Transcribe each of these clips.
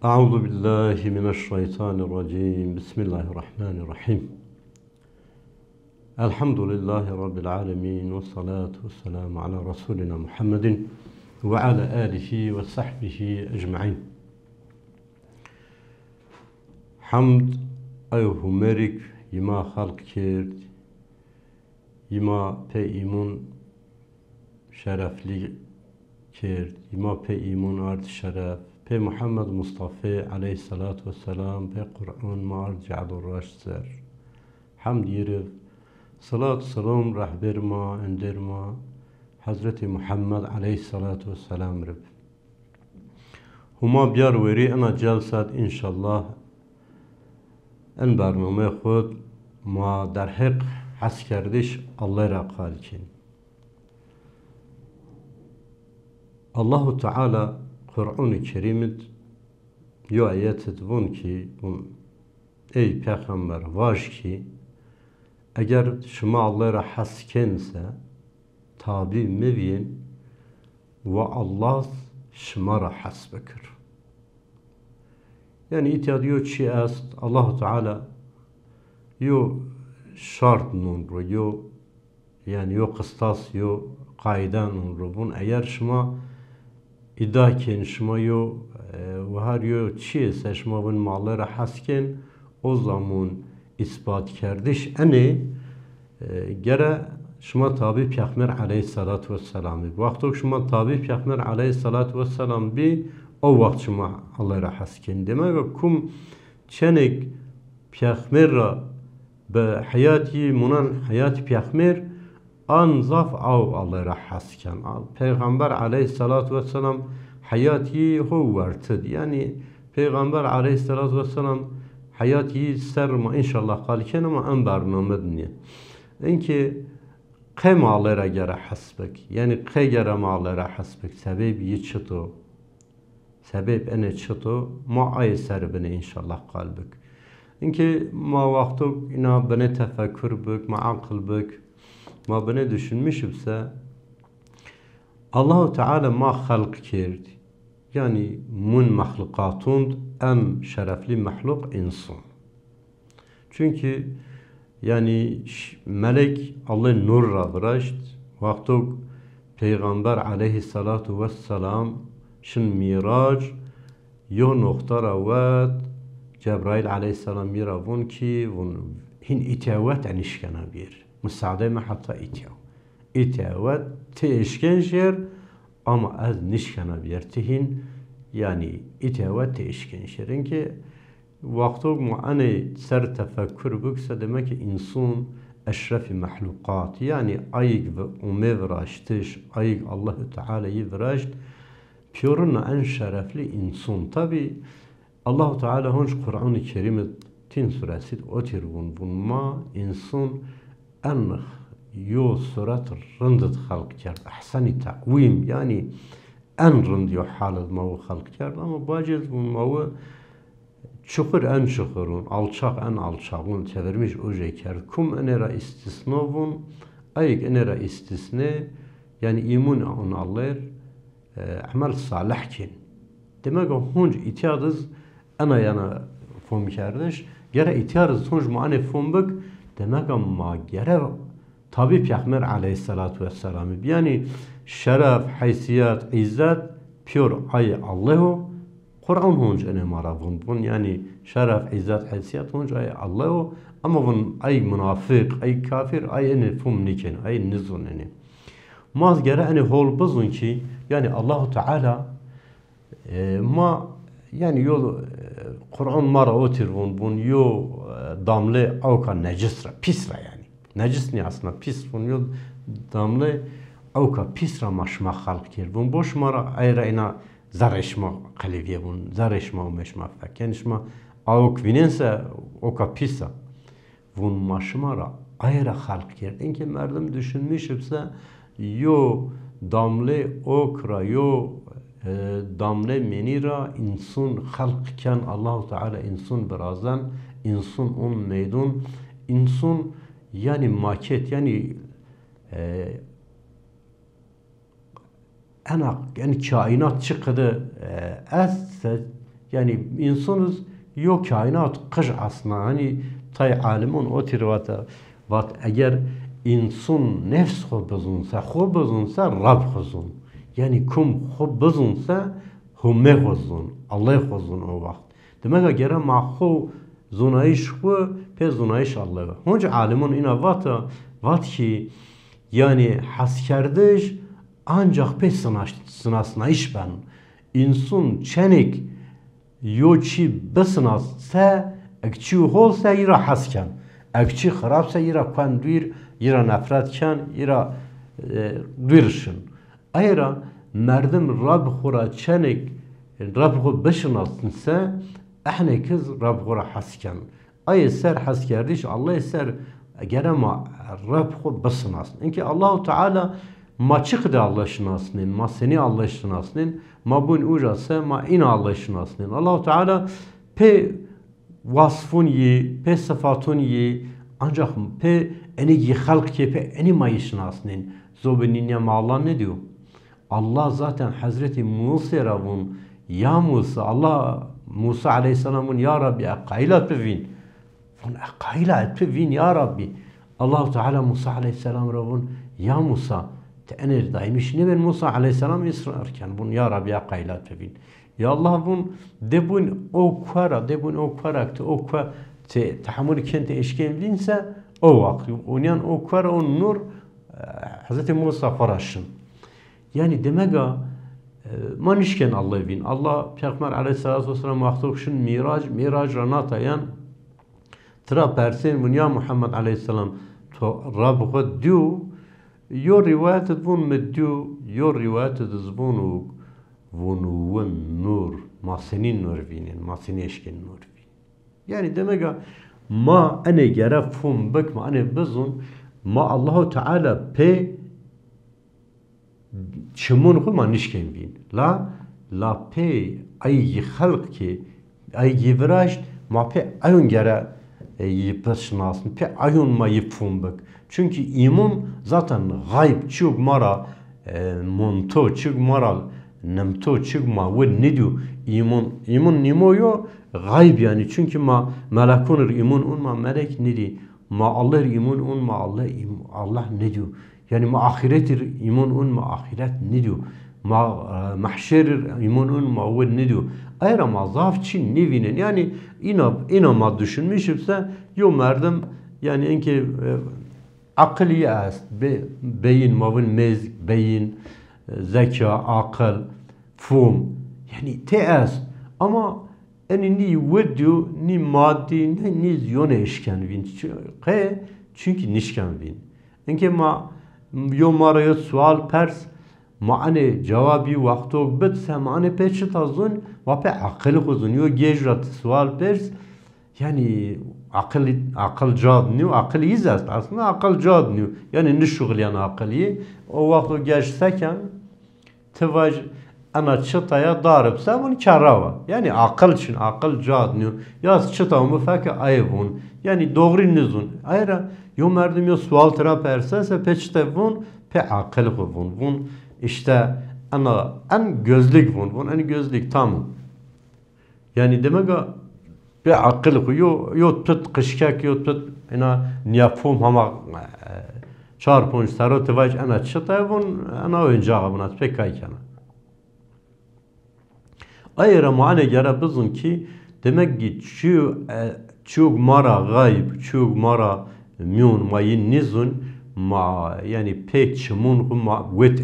أعوذ بالله من الشيطان الرجيم بسم الله الرحمن الرحيم الحمد لله رب العالمين والصلاة والسلام على رسولنا محمد وعلى آله وصحبه أجمعين. حمد أيهمرك يما خلق كرد يما بإيمون شرفلي کرد ما پی ایمون آرد شرف پی محمد مصطفی علیه الصلاة والسلام پی قرآن ما آرد جعل الراش سر حمد يرف صلاة سلام رهبر ما اندر ما حضرت محمد علیه الصلاة والسلام رب هما بیار وری انا جلسات انشالله ان برنامه خود ما در حق حس کردش الله را قال کن. الله Teala Kur'an-ı Kerim'de yo ayet edvon ki ey peygamber vaş ki eğer şuma Allah'a haskense tabi meviyin ve Allah şımara hasbekir. Yani itiyadı çi est Allah Teala yo şart nunru yo yani yo kıstas yo kaiden nunru bun eğer şuma İdaken şuma yo ve her yo çiğse şuma bun mallara hasken o zaman ispat kardeş eni gere şuma tabi Peygamber aleyhissalatu vesselam vakti şuma tabi Peygamber aleyhissalatu vesselam bi o vakit şuma Allah'a hasken demek kum çenek Peygamber be hayatı munan hayat Peygamber an zaf av Allah'a hasken Peygamber aleyhissalatu vesselam hayatı hu vartid yani Peygamber aleyhissalatu vesselam hayatı serma inşallah kalken ama en barnamedni inki qem Allah'a göre hasbek yani qe göre Allah'a hasbek sebep yiçto sebep ene çto ma ay serbine inşallah kalbek inki ma vaktu ina bene tefekkür bek ma akıl bek ma beni düşünmüşümse Allah-u Teala ma halk kerdi. Yani mun mahlukatund en şerefli mahluk insan. Çünkü yani melek Allah nurra bıraşt. Vakti Peygamber aleyhissalatu vesselam şin mirac yo noktara vet Cebrail aleyhisselam miravun ki hin itevet enişkana bir. مساعدة حتى إتياوات تيشكنشر أما از نشكنا بيرتهين يعني إتياوات تيشكنشر إنك وقتو معاني سر تفكر بكسة دمك إنسان أشرف مخلوقات يعني أيق أمي فراشتش أيق الله تعالى يفراشت بيورنا أن شرف لي إنسان طبي الله تعالى هونش قرآن الكريم تين سورة أوتر بون ما إنسان en yo surat rındıt halk kerdi. Ahsani takvim yani en rınd yo halet mavu halk kerdi ama bacız bu mavu çukur en çukurun, alçak en alçakun çevirmiş oje kerdi. Kum enera istisnovun, ayık enera istisne yani imun on Allah amel salihkin. Demek o hunc itiyadız ana yana fom kerdiş. Gere itiyadız hunc muane fom bek demek ama gere tabi Peygamber aleyhissalatu vesselam yani şeref, haysiyet, izzet pür ay Allahu Kur'an hunc ene maravun bun yani şeref, izzet, haysiyet hunc ay Allahu ama bun ay münafık, ay kafir, ay ene fum niken, ay nizun ene. Maz gere ene hol buzun ki yani Allahu Teala ma yani yol Kur'an mara otir bun yo damle avka necisra pisra yani necis ne aslında pis bun yo damle avka pisra maşma halk kir bun boş mara ayra ina zareşma kaliviye bun zareşma o meşma fakenişma avk vinense oka pisa bun maşmara ayra halk kir inki merdum düşünmüşse yo damle okra yo damle menira insun halkken Allahu Teala insun birazdan insun on meydun insun yani maket yani ana yani kainat çıkıdı esse Yani insanız yok kainat kış aslında hani tay alimun o tirvata vat eğer insan nefs خو بزنسه رب خزون یعنی کم خو بزنسه همه خزون الله خزون o vakt demek ki ma خو زونایش خو pe زونایش الله هنج alimun ina vat ki yani haskerdiş ancak pe sınasına iş ben insan çenik yoçi besnas se ekçi holsa ira hasken ekçi xarabsa ira kandvir ira nefret kan ira dwirşin ayra merdim rab xura çenik rab xu beşnasınsa ehne kız rab xura hasken ay ser haskerdiş Allah ser gerema rab xu besnasın inki Allahu Teala ma çıkdı Allah şinasının ma seni Allah şinasının ma bun ujasa ma ina Allah şinasının Allahu Teala pe vasfun yi pe sıfatun yi ancak pe eni yi halk ki pe eni ma şinasının zobeninye ma Allah ne diyor Allah zaten Hazreti Musa ravun ya Musa Allah Musa aleyhisselamın ya Rabbi akaylat pevin fun akaylat pevin ya Rabbi Allah Teala Musa aleyhisselam ravun ya Musa te'enir daymış ne ben Musa aleyhisselam ısrarken bun ya Rabbi akaylat pevin ya Allah bun debun o kvara o kva te tahammül kente eşkemlinse o vakti onyan o kvara on nur Hazreti Musa faraşın yani demega manişken Allah bin Allah Peygamber aleyhissalatu vesselam vaktokşun mirac ranatayan tra persen bunya Muhammed aleyhisselam to Rabbı diyor yo rivayet edbun meddiyor yo rivayet edbunu vunu nur ma senin nur vinin ma seni eşken nur vin yani demega ma ene gerafum bak ma ene bezun ma Allahu Teala pe çimun xu ma nişken bin la pe ay halk ki ay givraş ma pe ayun gere yipşnasın pe ayun ma yipfum bak çünkü iman zaten gayb çok mara monto çok mara nemto çok ma ve ne diyor iman nimoyo gayb yani çünkü ma melakunur iman un ma melek nedi ma Allah iman un ma Allah ne diyor yani ma ahiretir iman un ma ahiret ne diyor ma mahşerir iman un ma ve ne diyor ayra ma zaf çin nevinin yani ina ma düşünmüşse yo merdim yani enki akıllı است beyin mavun mezg beyin zeka akıl fum yani te است ama eni ni video ni maddi ni ziyone eşken vin çünkü nişken vin enke ma yo maraya sual pers mane cevabı vakto bitse mane peçet azun ve pe akıl kuzun yo gejrat sual pers yani akıl cadniyor, akıl iz aslında akıl cadniyor. Yani ne şugul yani akıllı. O vakti geçseken tıvaj ana çıtaya darıpsa bunu karava. Yani akıl için akıl cadniyor. Yaz çıta mı fakir ayvun. Yani doğru nizun. Ayra yo merdim yo sual tera persese peçte bun pe akıl bun. Bun işte ana en gözlük bun. En gözlük tamam. Yani demek ki bir akıl yo tut kışkak yo tut ina niyafum hama çarpınç sarı tıvaç ana çıta bun ana oyuncağı buna pek kaykana. Ayra muane gara bizun ki demek ki çok mara gayb çok mara myun mayin nizun ma yani pek çimun ma wet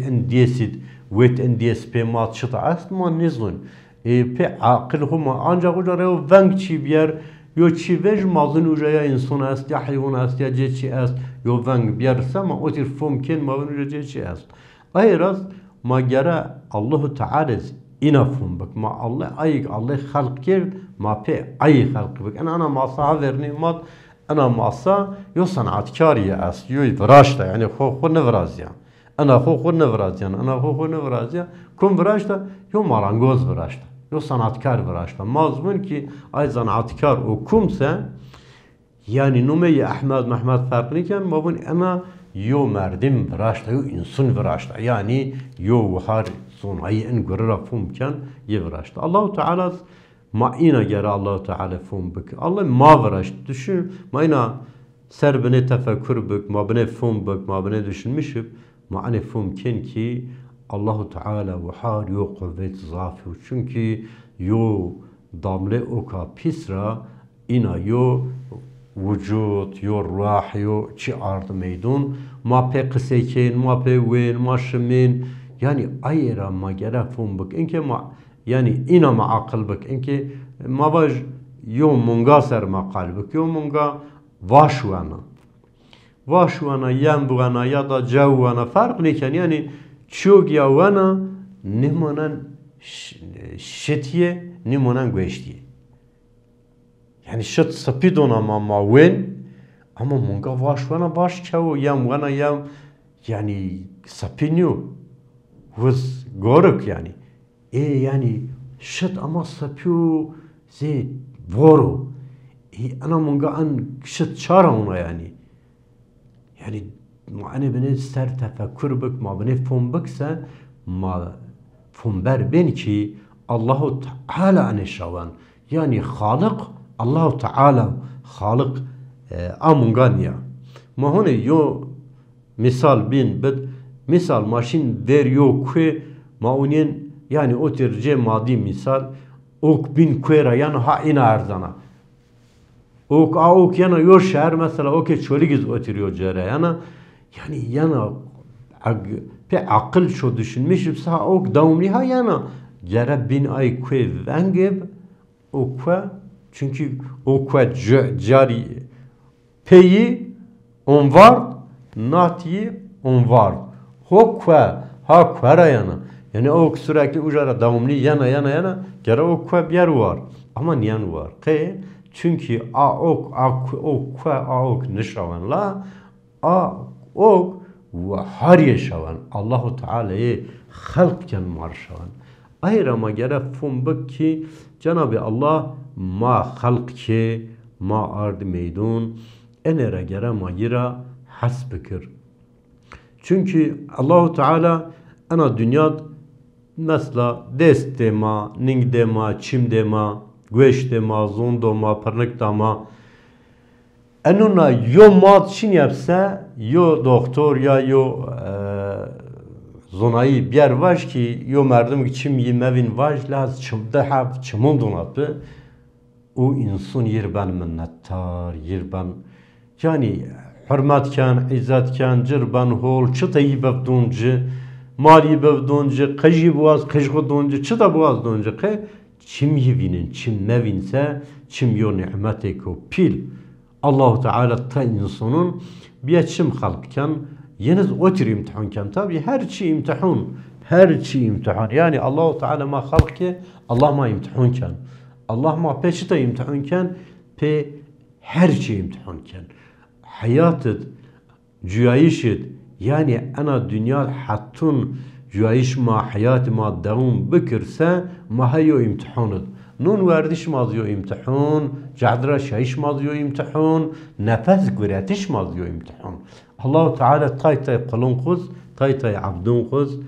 endiyesid pe ma çıta asma nizun pe akıl huma ancak ucara o veng çi biyer yo çi vej mazın ucaya insan est ya hayvan est ya ceci est yo veng biyer sama o tir fumkin mazın ucaya ceci est ayraz ma gara Allahu Teala inafum bak ma Allah Allah halk kir ma pe ay halk bak ana masa verni mat ana masa yo sanatkar ya est yo vraşta yani xo ne vraz ya ana xo ne vraz ya ana xo ne vraz ya kum vraşta yo marangoz vraşta yo sanatkar vraşta mazmun ki ay sanatkar okumsa yani numeyi Ahmet Mehmet farklıken mabun ama yo merdim vraşta yo insan vraşta yani yo har sonayı en görür fumken ye vraşta Allahu Teala ما اینا گره الله تعالی فهم بک الله ما ورش düşün ما اینا سر بنه تفکر بک ما بنه فهم بک ما بنه düşünmüşüp ما ane fهم کن ki Allahu Teala ve har yo kuvvet zafi çünkü yo damle oka pisra ina yo vücut yo ruh yo çi ard meydun ma pe kısekin ma pe wen ma şemin yani ayra ma gera fهم bak inke ma yani ina ma akıl bak inke ma vaj yo munga ser ma kalbik yo munga vaşwana yan buana ya da cevwana fark neken yani çok yavana nimonan şetiye nimonan güeştiye yani şet sapidona ma wen ama munga vaşwana baş çavu yan wana yan yani sapinyo vız goruk yani yani şet ama sapyo ze voru ana munga an şet çara ona yani yani beni ser tefekkür bık ma beni fum bıksa ma fum ber ben ki Allahu Teala aneşavan yani Halık Allahu Teala Halık amungan ya ma hone yo misal bin bid misal maşin ver yo kwe ma unen yani o terce madi misal ok bin kwera yani ha ina ardana ok yana yo şehir mesela ok çölü giz oturuyor cere yani yana pe akıl şu düşünmüşüm sağ ok davumli ha yana cere bin ay kwe vengeb okwa çünkü okwa cari peyi on var natiyi on var hokwa ha kwara yana yani ok sürekli ujara davumli yana cere okwa bir yer var ama niyan var çünkü ok nişavan la ok ve har yeşavan Allahu Teala'yı halkken marşavan ayrama gere fumbuk ki Cenab-ı Allah ma halkke ma ard meydun enere gere ma yira hasbikir çünkü Allahu Teala ana dünya mesela dest dema ning dema çim dema güeş dema, zon dema, pırnak dema. Enuna yo mat çin yapsa, yo doktor ya yo zonayı bir yer var ki yo merdim ki çim yemevin var laz çımda hav çımın donatı. O insan yerben minnettar, yerben yani hürmetken, izzetken, cirben hol, çıtayı bevduncu, mali bevduncu, kıcı boğaz, kıcı doncu, çıta boğaz doncu çim yevinin, çim nevinse, çim yo ni'mete ko pil. Allah-u Teala ta insanın bir çim halkken, yeniz o tür imtihanken tabi her çi imtihan. Yani Allah-u Teala ma halke, Allah ma imtihanken. Allah ma peşite imtihanken, pe her çi imtihanken. Hayatıd, cüyayişid, yani ana dünya hattun cüyayiş ma hayat ma devam bikirse ma hayo imtihanıd. Nun verdiş mazıyor imtihan, cadra şayiş mazıyor imtihan, nefes güretiş mazıyor imtihan. Allah-u Teala tay kulun kuz, tay abdun kuz,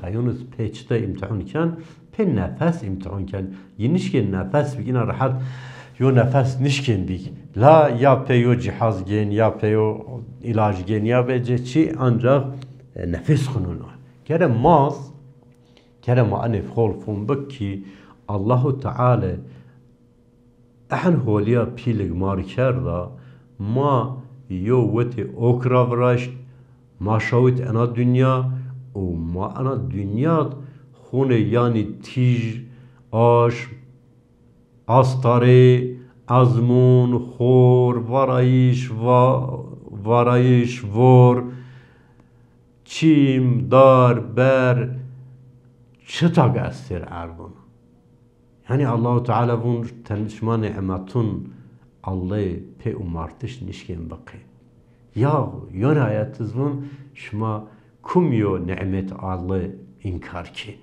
tayunuz peçte imtihanken, pe nefes imtihanken, yenişken nefes bigine rahat, yo nefes nişken big. La ya pe yo cihaz gen, ya pe yo ilaç gen, ya bece çi ancak nefes kununu. Kerem anif hol fun baki Allahu Teala احن هولیا پیلگ مار کرده ما یو وقتی اوکرا ورشت ما شاید انا دنیا و ما انا دنیا خونه یعنی تیج آش استاره ازمون خور ورایش ور چیم دار بر چتا گستر اردون yani Allah-u Teala bun tanışma nimetun Allah'ı pe umartış nişken bakı. Ya yon hayatız bun şuma kumyo nimet Allah'ı inkar kin.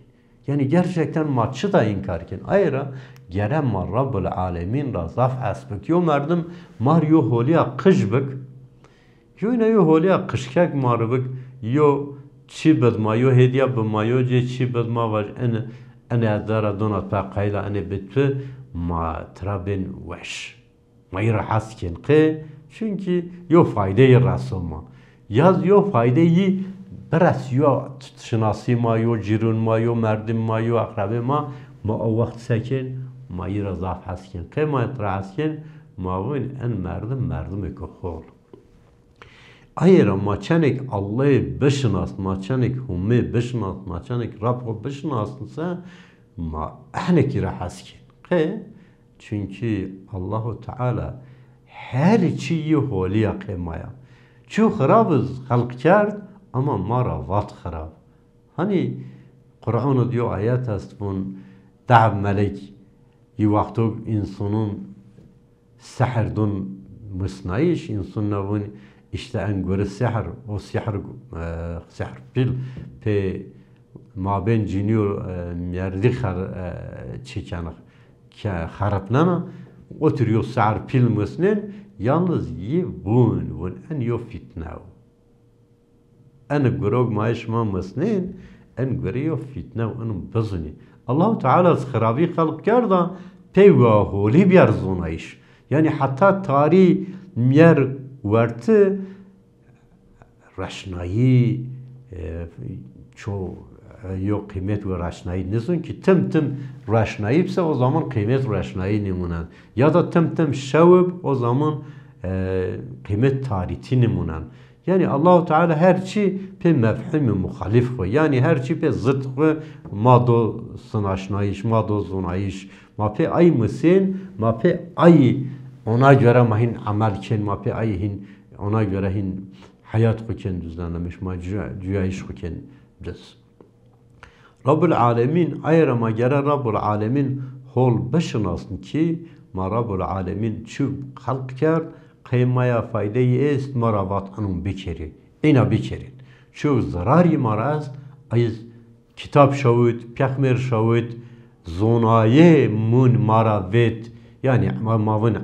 Yani gerçekten maçı da inkar kin. Ayra gerem mar Rabbul Alemin razaf asbık. Yo merdim mar yo holiya kışbık. Yo ne yo holiya kışkak marbık. Yo çi bedma yo hediye bedma yo ce çi bedma var ene dara donat pa qayla ene bitü ما ترابن وش ما يرحس كن قه çünkü yo faydeyi rasılma yaz yo faydeyi برس yo شناسی ما yo جیرون ما yo مردم ما yo اقربه ما o vakt sekin ma yira zaf haskin قه ما يترحسkin ما وين en مردم اکخول ایر ما چنک الله بشناس ما چنک همه بشناس ما چنک رب بشناسنسه ما احنا کی را haskin قه çünkü Allahu Teala her şeyi holiye kıymaya. Çok harabız halk kard ama mara vat harab. Hani Kur'an'ı diyor ayet است bun da'b melek yi vaktu insanın sehrdun musnaiş insanın bun işte en göre seher o seher bil pe maben ciniyor merdi çekenek خربنانا oturuyor sağır pilmesinin yalnız yi bun en yo fitnav en görog maaş mamesinin en görüyor fitnav en bazını Allah Teala kharabi halk karda peyva holi bir zonayış yani hatta tarih miyer verti raşnayı çoğu yok kıymet ve raşnayı nesin ki tım raşnayı ise o zaman kıymet raşnayı nimunan ya da tım şevb o zaman kıymet tarihi nimunan yani Allahu Teala her şey pe mefhumi muhalif ve yani her şey pe zıt ve mado sınaşnayış mado zonayış ma pe ay mısın ma pe ay ona göre mahin amel ken ma pe ay hin ona göre hin hayat kuken düzenlemiş ma cüyayiş kuken biz Rabbul Alemin ayrıma göre Rabbul Alemin hol başınasın ki ma Rabbul Alemin çu halk kar kıymaya faydayı est maravat anun bikeri ina bikerin çu zarari maraz ayız kitap şavut peygamber şavut zonaye mun maravet yani mavun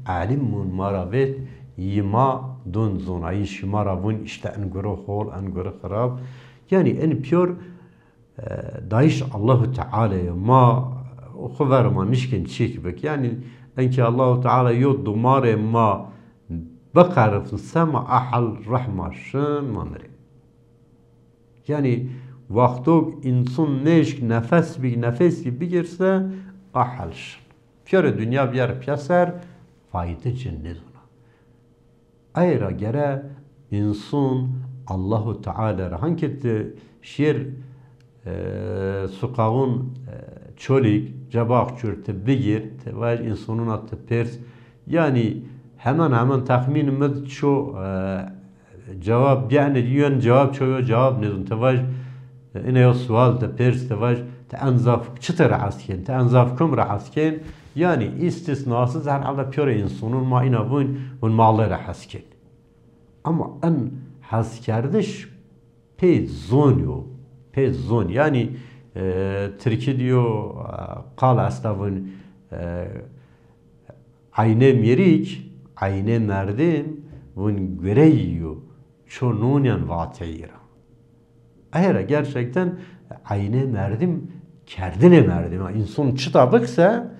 alim mun maravet yima dun zonayı şmaravun işte en göre hol en göre harab yani en pure دايش الله تعالى ما خبر ما نشكن شيك بك يعني انك الله تعالى يود دمار ما بقر في السماء احل رحمة شن ما مري يعني وقتوك انسان نشك نفس بگirse احلش پیار dünya بیار پیاسر فایده جندونه ayra gere insan Allahu Teala hangi şiir sokağın çölik cebak çürtü bigir ve insanın attı pers yani hemen tahminimiz şu cevap yani diyen cevap çoğu cevap nezun tevaj ine yo sual te pers tevaj te anzaf çıtır asken te anzaf kum asken yani istisnasız her ala pure insanın ma ina bun malları hasken ama en haskerdiş pe zonyo zon yani Türkiye diyor kal astavın ayne merik ayne merdim vun göreyiyor çoğunun vatiyira eğer gerçekten ayne merdim kerdine merdim insan çıtabıksa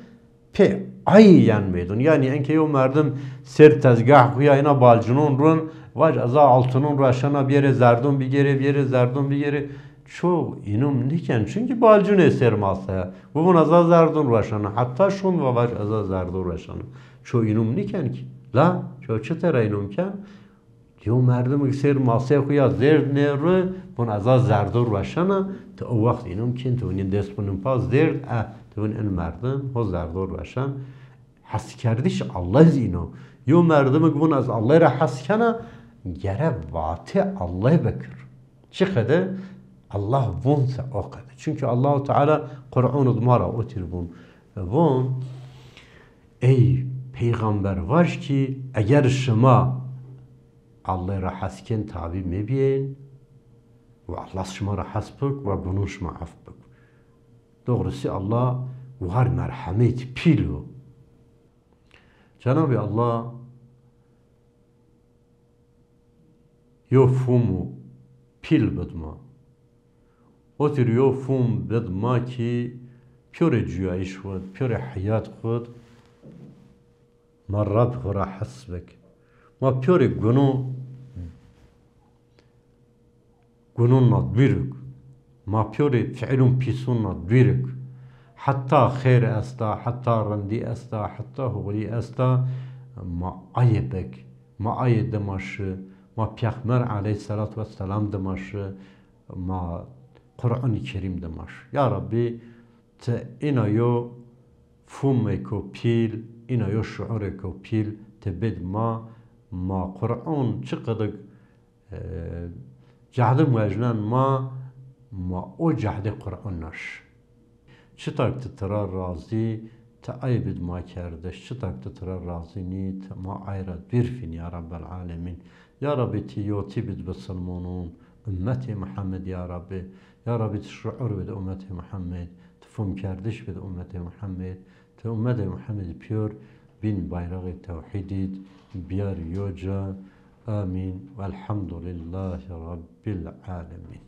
pe ay yanmaydın yani enke yo merdim ser tezgah kuyayına balcının run vaj aza altının raşana bir yere zerdun bir yere zerdun bir yere çok inum niken çünkü balcun eser masaya bu bun azaz zardun raşana hatta şun ve vaj azaz zardun raşana çok inum niken ki la çok çıtara inum ken diyor merdim eser masaya kuya zerd nere bun azaz zardun raşana te o vakt inum ken te unin dest bunun paz zerd te un en merdim o zardun raşan has kerdiş Allah zino yo merdim bun az Allah ra haskana gere vate Allah bekir çıkıdı Allah bunsa o kadar. Çünkü Allah-u Teala Kur'an-ı Dmara otur bun. Bun ey peygamber var ki eğer şuma Allah'a hasken tabi mebiyen ve Allah şuma hasbuk ve bunun şuma afbuk. Doğrusu Allah var merhamet pilu. Cenab-ı Allah yofumu pil bedma. Oturuyor fum bedma ki پیور جوایش خود پیور حیات خود ما رب خورا حسبک ما پیور گنون ندبیرک ما پیور فعلون پیسون ندبیرک حتی خیر استا حتی رندی استا حتی هولی استا ما عیبک ما عیب دماش ما پیغمبر علیه الصلاة والسلام دماش ما قرآن کریم دماش یا ربی ت اینا یو فهمکو پیل اینا یو شعورکو پیل تبد ما قرآن چقدر جهد مجنن ما او جهد قرآن نش چه تاک ترا راضی تا عیبد ما کردش چه تاک ترا راضی نیت ما عیرت بیرفین یا رب العالمین یا ربی تیوتی بد بسلمونون ümmeti Muhammed ya Rabbi. Ya Rabbi şuur bede ümmeti Muhammed. Tufum kardeş bede ümmeti Muhammed. Te ümmeti Muhammed pür bin bayrağı tevhidid biyar yoca. Amin. Velhamdülillahi Rabbil alemin.